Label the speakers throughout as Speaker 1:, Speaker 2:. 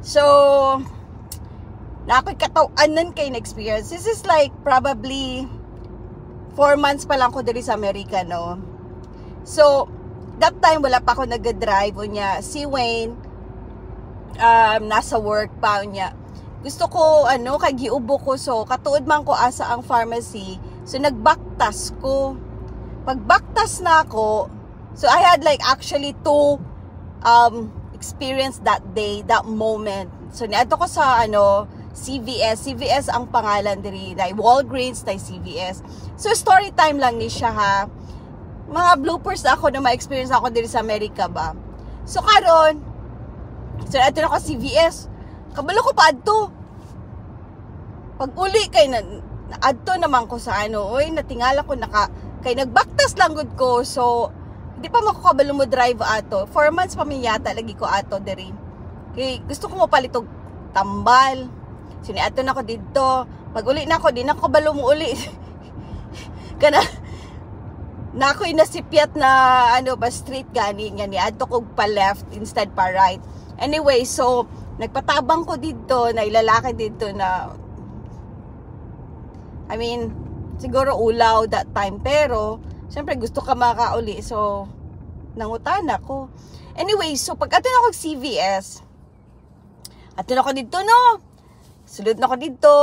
Speaker 1: So na ako'y katawanan kay na-experience. This is like probably 4 months pa lang ko diri sa Amerika, no? So that time wala pa ako nag-drive niya. Si Wayne nasa work pa niya. Gusto ko kay giubo ko, so katuod man ko asa ang pharmacy. So nagbaktas ko. Pag baktas na ako, so I had like actually 2 experience that day, that moment. So niadto ko sa CVS ang pangalan diri, na Walgreens, na CVS. So story time lang ni siya, ha. Mga bloopers na ako na ma-experience ako diri sa Amerika ba. So karon, so ato na ko CVS. Kabalo ko pa adto. Pag uli kay na adto naman ko sa oy natingala ko kay nagbaktas lang gud ko. So hindi pa makakabalo mo drive ato. 4 months pa mi yata lagi ko ato diri. Kay gusto ko mo palitog tambal. Sini ato na ko dito. Pag uli na ako, di na ako balo mo uli. Kana na ako'y nasipyat na street gani nga ni ato ko pa left instead pa right. Anyway, so nagpatabang ko dito, na ilalaki dito na siguro ulaw that time, pero syempre gusto ka makauli, so nangutan ako. Anyway, so pag ato na ako CVS, ato na ako dito, no? Sulod na ako dito.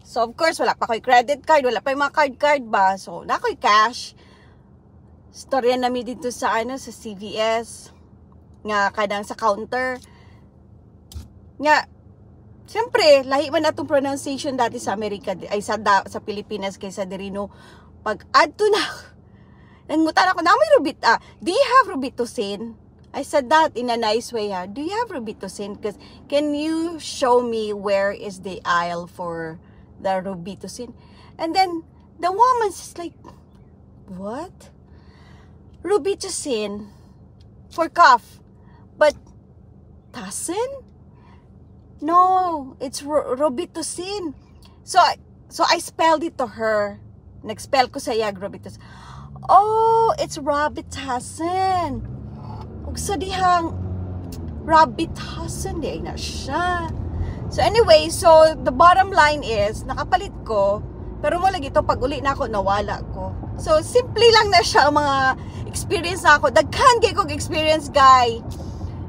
Speaker 1: So, of course, wala pa ko'y credit card. Wala pa yung mga card ba. So, na ko'y cash. Storya namin dito sa sa CVS. Nga, kadang sa counter. Nga, siyempre, lahi man na itong pronunciation dati sa Amerika, ay sa Pilipinas kaysa dirino. Pag add to na, nangutan ako, na may do you have Robitussin? I said that in a nice way, ha. Do you have Robitussin? Because can you show me where is the aisle for the Robitussin? And then the woman's just like, what? Robitussin for cough, but Tussin? No, it's Robitussin. So I spelled it to her. Nag-spell ko sa yag Robitussin. Oh, it's Robitussin. Sa dihang Robitussin, di na siya. So anyway, so the bottom line is, nakapalit ko, pero mo lagi ito, pag uli na ako, nawala ko. So simple lang na siya ang mga experience na ako. Daghan kay kong experience, guys.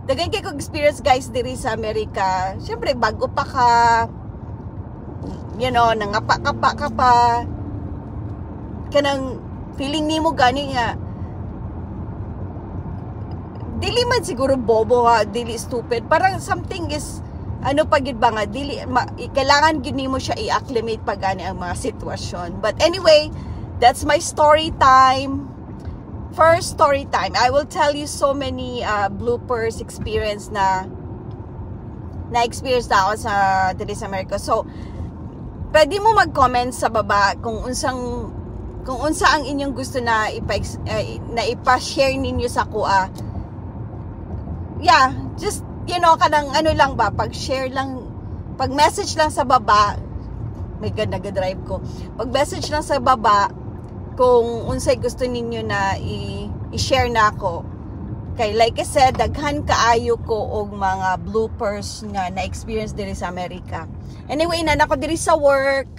Speaker 1: Daghan kay kong experience, guys, diri sa Amerika. Siyempre, bago pa ka, nangapa ka pa, kanang feeling ni mo gani nga, dili man siguro bobo, ha, dili stupid, parang something is pagid ba nga, dili kailangan gini mo siya i-acclimate pag gani ang mga sitwasyon. But anyway, that's my story time. First story time, I will tell you so many bloopers experience na experience na ako sa dili sa America. So pwede mo mag-comment sa baba kung unsa ang inyong gusto na ipa-share ninyo sa kuha. Yeah, just, kanang lang ba, pag-share lang, pag-message lang sa baba, may God, nag-drive ko, pag-message lang sa baba, kung unsay gusto ninyo na i-share na ako. Kay, like I said, daghan kaayo ko og mga bloopers nga na-experience diri sa Amerika. Anyway, nako diri sa work,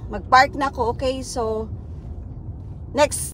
Speaker 1: mag-park na ako, okay, so, next